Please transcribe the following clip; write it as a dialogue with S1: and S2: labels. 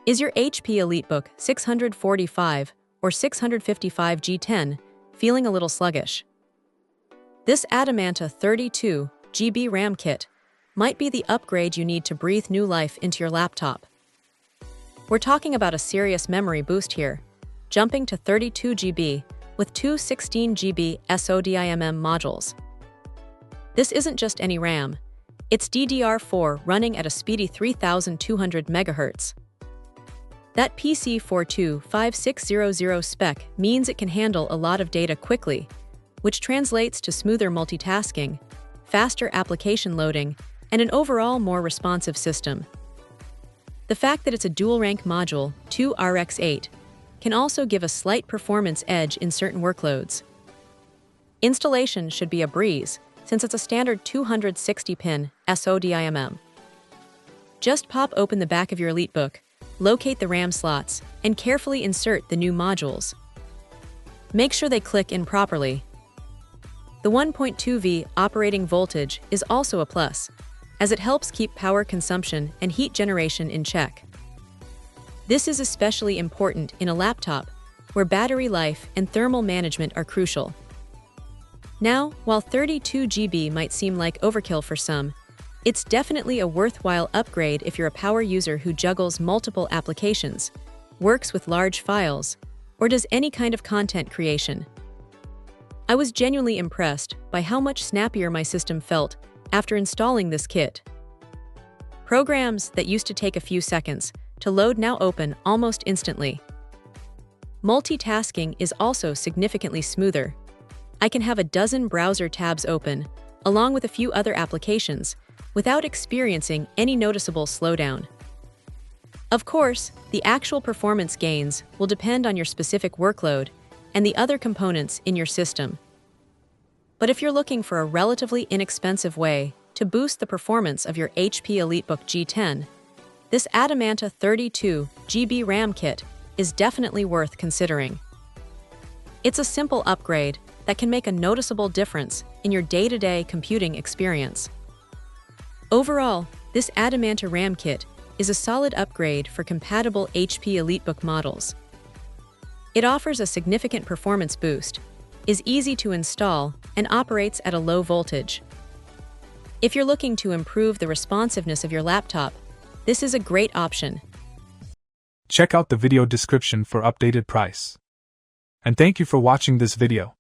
S1: Is your HP EliteBook 645 or 655 G10 feeling a little sluggish? This Adamanta 32GB RAM kit might be the upgrade you need to breathe new life into your laptop. We're talking about a serious memory boost here, jumping to 32GB with two 16GB SODIMM modules. This isn't just any RAM, it's DDR4 running at a speedy 3200 MHz. That PC4256000 spec means it can handle a lot of data quickly, which translates to smoother multitasking, faster application loading, and an overall more responsive system. The fact that it's a dual-rank module, 2RX8, can also give a slight performance edge in certain workloads. Installation should be a breeze, since it's a standard 260-pin SODIMM. Just pop open the back of your EliteBook, locate the RAM slots, and carefully insert the new modules. Make sure they click in properly. The 1.2V operating voltage is also a plus, as it helps keep power consumption and heat generation in check. This is especially important in a laptop, where battery life and thermal management are crucial. Now, while 32GB might seem like overkill for some, it's definitely a worthwhile upgrade if you're a power user who juggles multiple applications, works with large files, or does any kind of content creation. I was genuinely impressed by how much snappier my system felt after installing this kit. Programs that used to take a few seconds to load now open almost instantly. Multitasking is also significantly smoother. I can have a dozen browser tabs open, along with a few other applications, without experiencing any noticeable slowdown. Of course, the actual performance gains will depend on your specific workload and the other components in your system. But if you're looking for a relatively inexpensive way to boost the performance of your HP EliteBook G10, this Adamanta 32GB RAM kit is definitely worth considering. It's a simple upgrade that can make a noticeable difference in your day-to-day computing experience. Overall, this Adamanta RAM kit is a solid upgrade for compatible HP EliteBook models. It offers a significant performance boost, is easy to install, and operates at a low voltage. If you're looking to improve the responsiveness of your laptop, this is a great option.
S2: Check out the video description for updated price. And thank you for watching this video.